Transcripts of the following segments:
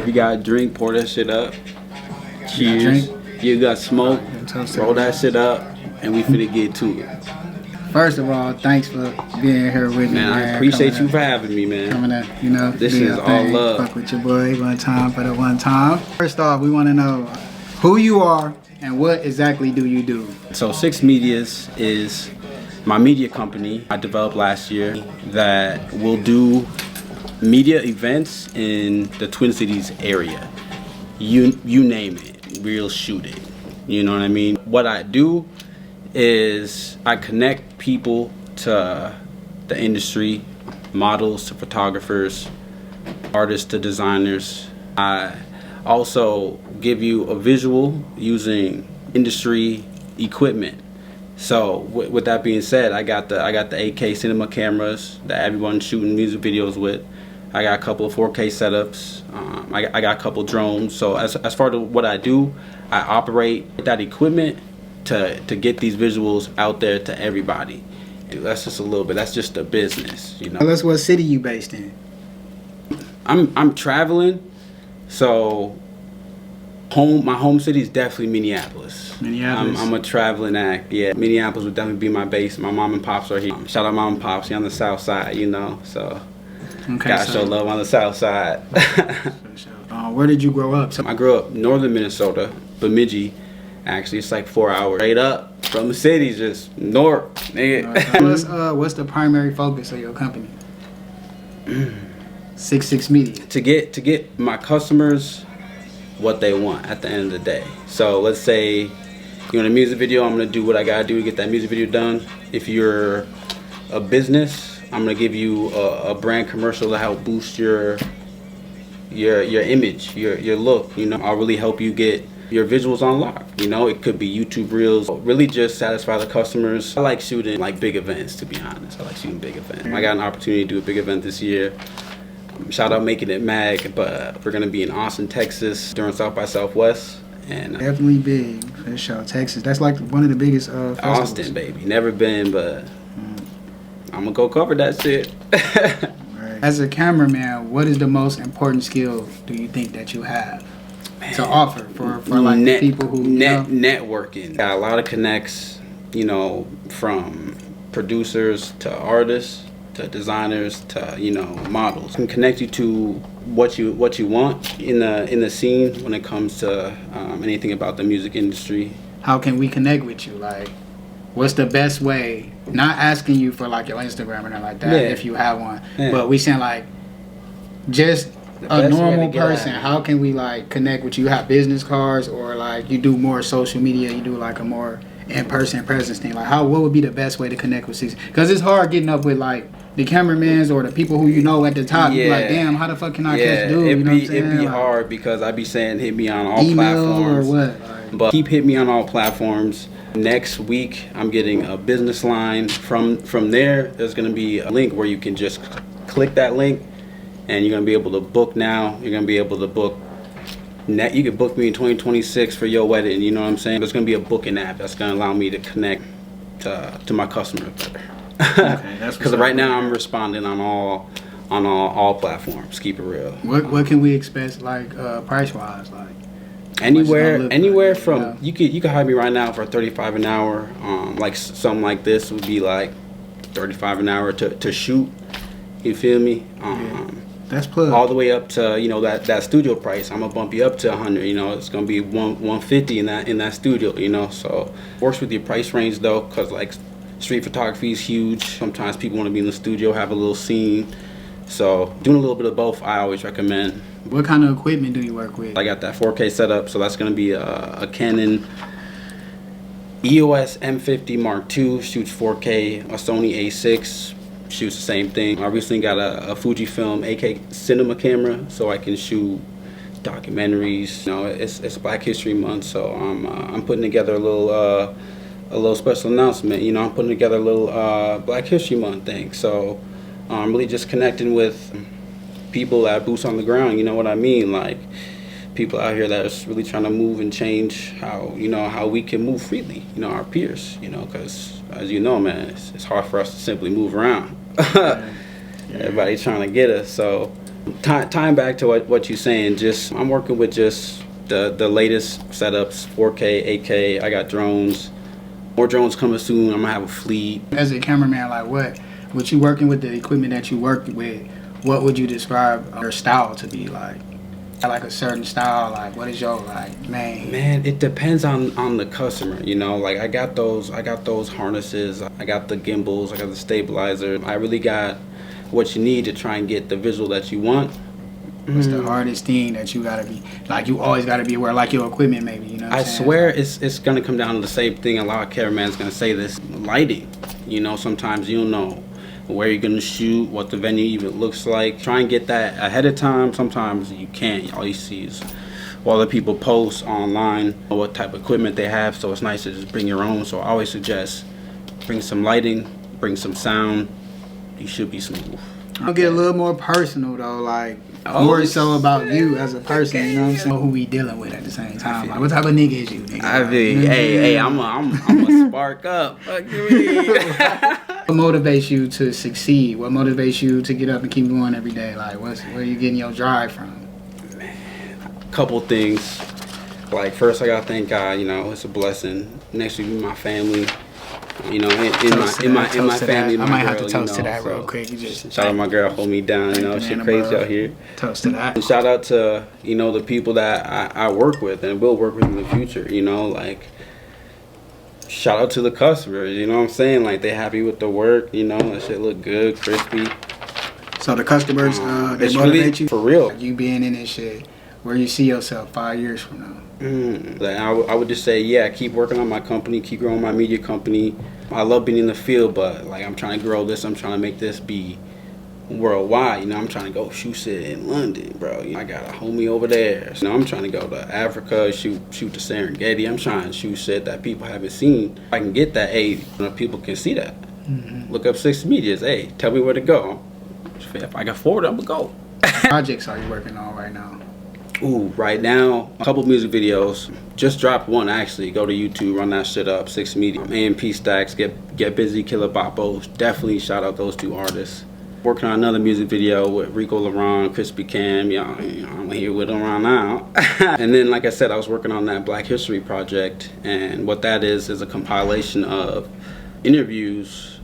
If you got a drink, pour that shit up. Cheers. You got smoke, roll that shit up, and we finna get to it. First of all, thanks for being here with me, man. I appreciate you for having me, man. Coming up, you know. This is all love. Fuck with your boy one time for the one time. First off, we want to know who you are and what exactly do you do? So 6 Medias is my media company I developed last year that will do media events in the Twin Cities area. You name it, we'll shoot it. You know what I mean? What I do is I connect people to the industry, models to photographers, artists to designers. I also give you a visual using industry equipment. So with that being said, I got the 8K cinema cameras that everyone's shooting music videos with. I got a couple of 4K setups. I got a couple drones. So as far as what I do, I operate that equipment to get these visuals out there to everybody. Dude, that's just a little bit. That's just the business, you know. Tell us what city you based in. I'm traveling, so my home city is definitely Minneapolis. Minneapolis. I'm a traveling act. Yeah, Minneapolis would definitely be my base. My mom and pops are here. Shout out mom and pops. You're on the south side, you know. So gotta show love on the south side. Where did you grow up? I grew up northern Minnesota, Bemidji. Actually, it's like 4 hours straight up from the city, just north. What's the primary focus of your company? 6 Media. To get my customers what they want at the end of the day. So let's say you want a music video, I'm gonna do what I gotta do to get that music video done. If you're a business, I'm gonna give you a brand commercial to help boost your image, your look. You know, I'll really help you get your visuals on lock. You know, it could be YouTube Reels. Really just satisfy the customers. I like shooting like big events, to be honest. I like shooting big events. I got an opportunity to do a big event this year. Shout out Making It Mag, but we're gonna be in Austin, Texas during South by Southwest. And definitely big for sure. Texas, that's like one of the biggest festivals. Austin, baby. Never been, but I'm gonna go cover that shit. Right. As a cameraman, what is the most important skill do you think that you have to offer for like the people who networking? Got a lot of connects, you know, from producers to artists to designers to, you know, models. I can connect you to what you want in the scene when it comes to anything about the music industry. How can we connect with you? Like, what's the best way? Not asking you for like your Instagram or nothing like that, if you have one, but we saying like just a normal person. How can we like connect with you? You have business cards, or like you do more social media? You do like a more in-person presence thing. Like, what would be the best way to connect with 6? Because it's hard getting up with like the cameramans or the people who you know at the top. Yeah. Like, damn, how the fuck can I catch dude? You know what I'm saying? It'd be like, hard because I'd be saying hit me on all email platforms. Or what? Like, but keep hitting me on all platforms. Next week, I'm getting a business line. From there, there's gonna be a link where you can just click that link, and you're gonna be able to book now. You're gonna be able to book. You can book me in 2026 for your wedding. You know what I'm saying? There's gonna be a booking app that's gonna allow me to connect to my customers better. Okay, that's because right now I'm responding on all platforms. Keep it real. What can we expect, like price wise, like anywhere from you could hire me right now for $35 an hour. Like something like this would be like $35 an hour to shoot. You feel me? That's plug. All the way up to, you know, that studio price. I'm gonna bump you up to 100. You know, it's gonna be 150 in that studio. You know, so works with your price range though, cause like street photography is huge. Sometimes people want to be in the studio, have a little scene. So doing a little bit of both, I always recommend. What kind of equipment do you work with? I got that 4K setup, so that's gonna be a Canon EOS M50 Mark II, shoots 4K. A Sony A6 shoots the same thing. I recently got a Fujifilm 8K cinema camera, so I can shoot documentaries. You know, it's Black History Month, so I'm putting together a little special announcement. You know, I'm putting together a little Black History Month thing. So I'm really just connecting with people that boots on the ground. You know what I mean? Like people out here that's really trying to move and change how we can move freely. You know, our peers. You know, because as you know, man, it's hard for us to simply move around. Everybody's trying to get us. So Tying back to what you're saying, just I'm working with just the latest setups, 4K, 8K. I got drones. More drones coming soon. I'm gonna have a fleet. As a cameraman, like what you working with the equipment that you work with, what would you describe your style to be like? Like a certain style, like what is your like main? Man, it depends on the customer, you know. Like I got those harnesses, I got the gimbals, I got the stabilizer. I really got what you need to try and get the visual that you want. What's the hardest thing that you gotta be like? You always gotta be aware, like your equipment, maybe. You know. What I I'm saying? swear, it's gonna come down to the same thing. A lot of cameraman's gonna say this: lighting. You know, sometimes you don't know where you're gonna shoot, what the venue even looks like. Try and get that ahead of time. Sometimes you can't. All you see is what other people post online, what type of equipment they have. So it's nice to just bring your own. So I always suggest bring some lighting, bring some sound. You should be smooth. I'll get a little more personal though, like more so about you as a person. You know what I'm saying? Who we dealing with at the same time? Like, what type of nigga is you? Nigga? I mean, hey, I'm a spark up. Fuck you. What motivates you to succeed? What motivates you to get up and keep going every day? Like, where you getting your drive from? Couple things. Like, first I gotta thank God. You know, it's a blessing. Next to my family. You know, in my family, my I might girl, have to toast you know, to that so real quick. You just shout out my girl, hold me down. You know, shit crazy out here. Toast to that. And shout out to, you know, the people that I work with and will work with in the future. You know, like shout out to the customers. You know what I'm saying? Like they happy with the work. You know, that shit look good, crispy. So the customers, they motivate really, you for real. Like you being in this shit. Where you see yourself 5 years from now? Like I would just say, yeah, keep working on my company, keep growing my media company. I love being in the field, but like I'm trying to grow this. I'm trying to make this be worldwide. You know, I'm trying to go shoot shit in London, bro. You know, I got a homie over there. So I'm trying to go to Africa, shoot the Serengeti. I'm trying to shoot shit that people haven't seen. If I can get that, hey, you know, people can see that. Look up 6 Medias. Hey, tell me where to go. If I got forward, I'm gonna go. Projects are you working on right now? Ooh, right now, a couple music videos. Just dropped one actually. Go to YouTube, run that shit up. 6 Media, AMP Stacks, Get Busy, Killer Bopos. Definitely shout out those 2 artists. Working on another music video with Rico LaRon, Crispy Cam. Y'all, I'm here with them right now. And then, like I said, I was working on that Black History project, and what that is a compilation of interviews.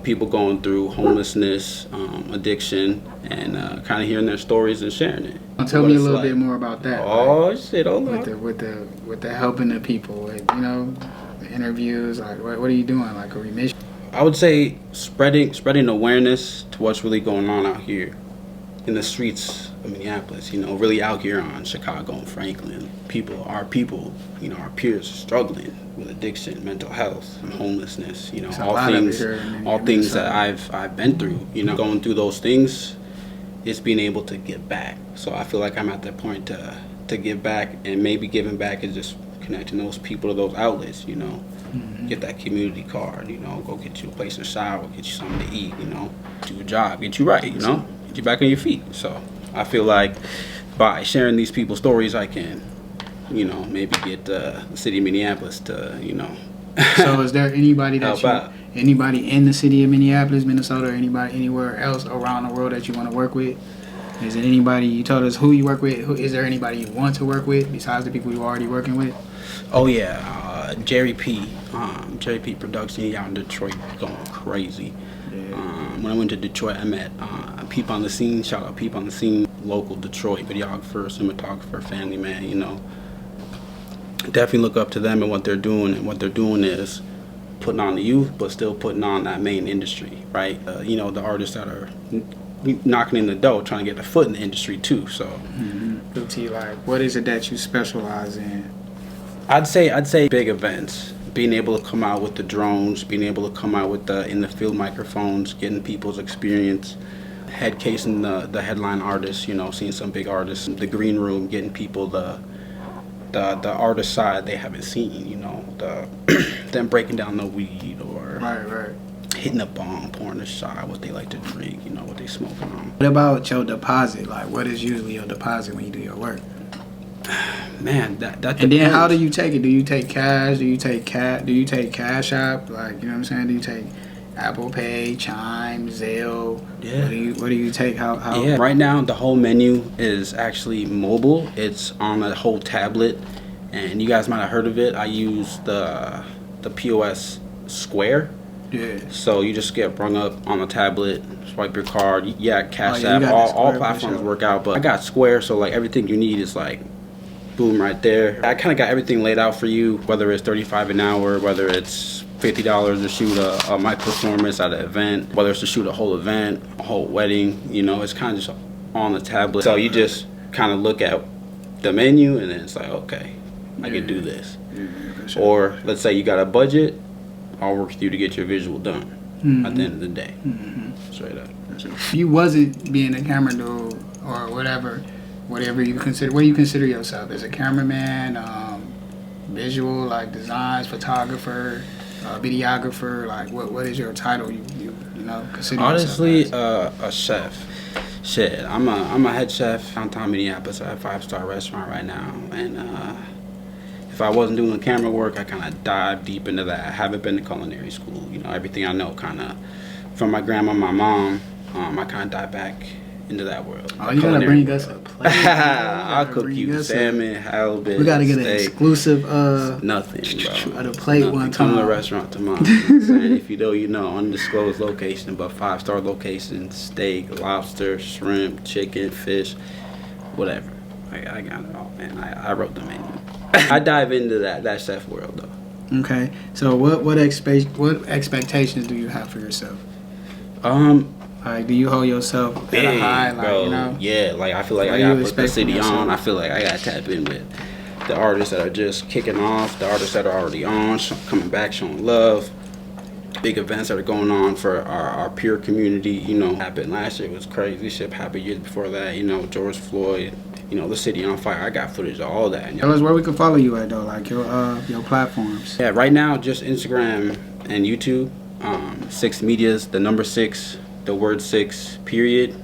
People going through homelessness, addiction, and kind of hearing their stories and sharing it. Tell me a little bit more about that. Oh, like, shit! Hold on. With the helping the people, with, you know, the interviews. Like, what are you doing? Like a remission? I would say spreading awareness to what's really going on out here in the streets of Minneapolis. You know, really out here on Chicago and Franklin. Our people, you know, our peers are struggling with addiction, mental health, and homelessness. You know, all things that I've been through. You know, going through those things, it's being able to give back. So I feel like I'm at that point to give back, and maybe giving back is just connecting those people to those outlets. You know, get that community card. You know, go get you a place to shower, get you something to eat. You know, do a job, get you right. You know, get you back on your feet. So I feel like by sharing these people's stories, I can, you know, maybe get the city of Minneapolis to, you know. So is there anybody anybody in the city of Minneapolis, Minnesota, or anybody anywhere else around the world that you want to work with? Is it anybody, you told us who you work with, is there anybody you want to work with besides the people you're already working with? Oh yeah, Jerry P Production, he out in Detroit going crazy. Yeah. When I went to Detroit, I met Peep on the Scene, shout out Peep on the Scene, local Detroit videographer, cinematographer, family man, you know. Definitely look up to them and what they're doing, and what they're doing is putting on the youth, but still putting on that main industry, right? You know, the artists that are knocking in the door, trying to get a foot in the industry too. So, like, what is it that you specialize in? I'd say big events, being able to come out with the drones, being able to come out with the in the field microphones, getting people's experience, head casing the headline artists. You know, seeing some big artists, the green room, getting people the artist side they haven't seen, you know, them breaking down the weed or right. hitting a bomb, pouring a shot, what they like to drink, you know, what they smoking on. What about your deposit? Like, what is usually your deposit when you do your work? Man, that and depends. then how do you take it? Do you take cash? Do you take cash app? Like, you know what I'm saying? Do you take Apple Pay, Chime, Zelle. Yeah. What do you take? How? Yeah. Right now, the whole menu is actually mobile. It's on a whole tablet, and you guys might have heard of it. I use the POS Square. Yeah. So you just get brung up on a tablet, swipe your card. Yeah, Cash yeah, App. All platforms sure. work out, but I got Square, so like everything you need is like boom right there. I kind of got everything laid out for you, whether it's $35 an hour, whether it's $50 to shoot a mic performance at an event, whether it's to shoot a whole event, a whole wedding. You know, it's kind of just on the tablet. So you just kind of look at the menu, and then it's like, okay, I can do this. Yeah, sure. Or let's say you got a budget. I'll work with you to get your visual done at the end of the day. Straight up. If you wasn't being a camera dude or whatever you consider, what do you consider yourself? As a cameraman, visual, like designs, photographer, videographer? Like what is your title? You know, consider honestly yourself a chef. Shit, I'm a head chef downtown Minneapolis at a 5-star restaurant right now, and if I wasn't doing the camera work, I kind of dive deep into that. I haven't been to culinary school. You know, everything I know kind of from my grandma, my mom, I kind of dive back into that world. Oh, you gotta bring us a plate. I'll cook you salmon, halibut. We gotta get an steak. Exclusive Nothing, bro. At a plate Nothing. one Come time. to the restaurant tomorrow. You know what I'm saying? If you know, you know. Undisclosed location, but 5-star location. Steak, lobster, shrimp, chicken, fish, whatever. I got it all, man. I wrote the menu. I dive into that chef world though. Okay, so what expectations do you have for yourself? Like, do you hold yourself Big, at a high, like, bro. you know? Yeah, like I feel like What I do you gotta put the expect from city yourself? on. I feel like I gotta tap in with the artists that are just kicking off, the artists that are already on, coming back, showing love. Big events that are going on for our peer community. You know, happened last year was crazy. Shit happened years before that. You know, George Floyd. You know, the city on fire. I got footage of all that. Tell us where we can follow you at though, like your platforms. Yeah, right now just Instagram and YouTube. 6 Medias, the number 6, the word 6, period,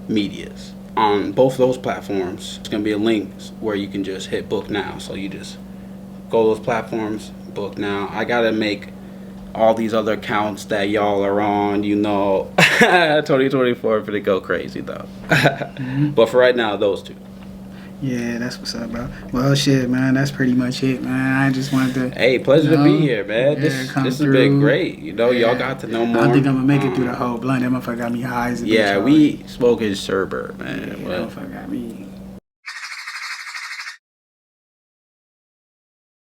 Medias. On both those platforms, it's gonna be a link where you can just hit book now. So you just go to those platforms, book now. I gotta make all these other accounts that y'all are on, you know. 2024 for to go crazy though. But for right now, those two. Yeah, that's what's up, bro. Well, shit, man, that's pretty much it, man. I just wanted to. Hey, pleasure to be here, man. Yeah, This has through. been great. You know, Yeah. y'all got to know more. I think I'm gonna make it through the whole blunt. That motherfucker got me high as a bitch. Yeah, already. we smoking sherbet, man. Yeah, Well, motherfucker got me.